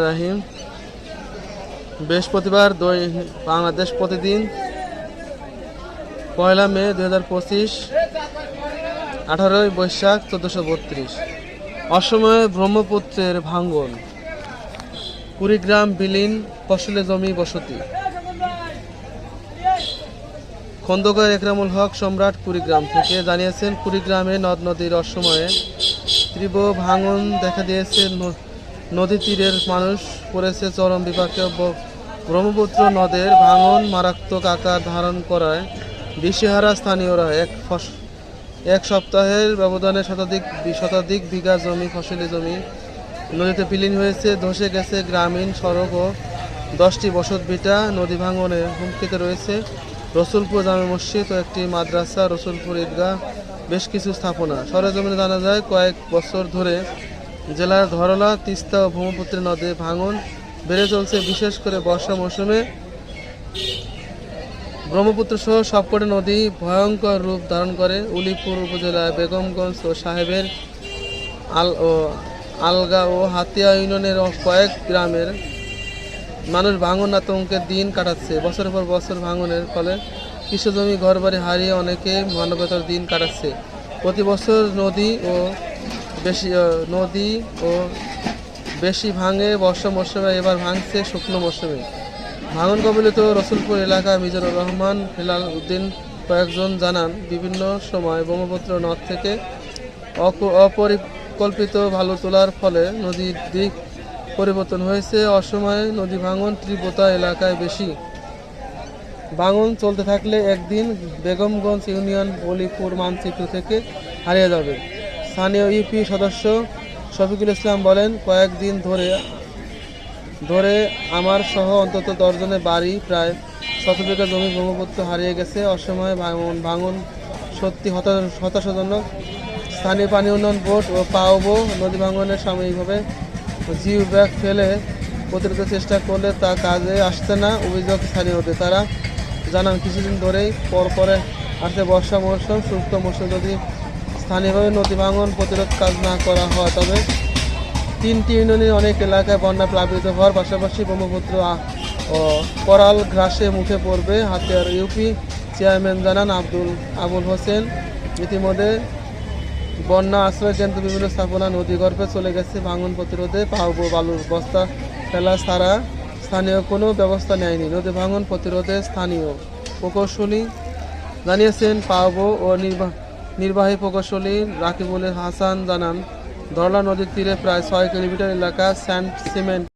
রাহিম। বৃহস্পতিবার বাংলাদেশ প্রতিদিন 1 মে 2025, 18 বৈশাখ 1432। অসময়ে ব্রহ্মপুত্রের ভাঙ্গন, কুড়িগ্রাম বিলীন, ফসলে জমি বসতি। খন্দকার একরামুল হক সম্রাট কুড়িগ্রাম থেকে জানিয়েছেন, কুড়িগ্রামে নদ নদীর অসময়ে তীব্র ভাঙন দেখা দিয়েছে। নদী তীরের মানুষ পড়েছে চরম বিপাকে। ব্রহ্মপুত্র নদের ভাঙন মারাত্মক আকার ধারণ করায় দিশেহারা স্থানীয়রা। এক সপ্তাহের ব্যবধানে শতাধিক বিঘা জমি, ফসলি জমি নদীতে বিলীন হয়েছে। ধসে গেছে গ্রামীণ সড়ক ও 10টি বসতভিটা। নদী ভাঙনের হুমকিতে রয়েছে রসুলপুর জামে মসজিদ ও একটি মাদ্রাসা, রসুলপুর ঈদগাহ, বেশ কিছু স্থাপনা। সরেজমিনে জানা যায়, কয়েক বছর ধরে জেলার ধরলা, তিস্তা ও ব্রহ্মপুত্র নদে ভাঙন বেড়ে চলছে। বিশেষ করে বর্ষা মৌসুমে ব্রহ্মপুত্র সহ সবকটি নদী ভয়ঙ্কর রূপ ধারণ করে। উলিপুর উপজেলায় বেগমগঞ্জ ও সাহেবের আলগা ও হাতিয়া ইউনিয়নের কয়েক গ্রামের মানুষ ভাঙন আতঙ্কে দিন কাটাচ্ছে। বছরের পর বছর ভাঙনের ফলে কৃষিজমি, ঘরবাড়ি হারিয়ে অনেকে মানবেতর দিন কাটাচ্ছে। প্রতি বছর নদী ও বেশি ভাঙে বর্ষা মৌসুমে, এবার ভাঙছে শুকনো মৌসুমে। ভাঙন কবলিত রসুলপুর এলাকার মিজানুর রহমান, হেলাল উদ্দিন কয়েকজন জানান, বিভিন্ন সময় ব্রহ্মপুত্র নদ থেকে অপরিকল্পিত বালু তোলার ফলে নদীর দিক পরিবর্তন হয়েছে। অসময়ে নদী ভাঙন তীব্রতা এলাকায় বেশি। ভাঙন চলতে থাকলে একদিন বেগমগঞ্জ ইউনিয়ন উলিপুর মানচিত্র থেকে হারিয়ে যাবে। স্থানীয় ইউপি সদস্য শফিকুল ইসলাম বলেন, কয়েকদিন ধরে আমার সহ অন্তত 10 জনের বাড়ি, প্রায় 100 বিঘা জমি ব্রহ্মপুত্র হারিয়ে গেছে। অসময়ে ভাঙন সত্যি হতাশাজনক। স্থানীয় পানি উন্নয়ন বোর্ড ও পাওবো নদী ভাঙনের সাময়িকভাবে জিও ব্যাগ ফেলে প্রতিরোধের চেষ্টা করলে তা কাজে আসছে না, অভিযোগ স্থানীয়দের। তারা জানান, কিছুদিন ধরেই পরে আসছে বর্ষা মৌসুম। শুষ্ক মৌসুম যদি স্থানীয়ভাবে নদী ভাঙন প্রতিরোধ কাজ না করা হয়, তবে 3টি ইউনিয়নের অনেক এলাকায় বন্যা প্লাবিত হওয়ার পাশাপাশি ব্রহ্মপুত্র ও করাল গ্রাসে মুখে পড়বে। হাতিয়ার ইউপি চেয়ারম্যান জানান, আবুল হোসেন, ইতিমধ্যে বন্যা আশ্রয় কেন্দ্র বিভিন্ন স্থাপনা নদীগর্ভে চলে গেছে। ভাঙন প্রতিরোধে পাওবো বালুর বস্তা ফেলা ছাড়া স্থানীয় কোনো ব্যবস্থা নেয়নি। নদী ভাঙন প্রতিরোধে স্থানীয় প্রকৌশলী জানিয়েছেন। পাওবো ও নির্বাহী প্রকৌশলী রাকিবুল হাসান জানান, ধরলা নদীর তীরে প্রায় 6 কিলোমিটার এলাকা স্যান্ড সিমেন্ট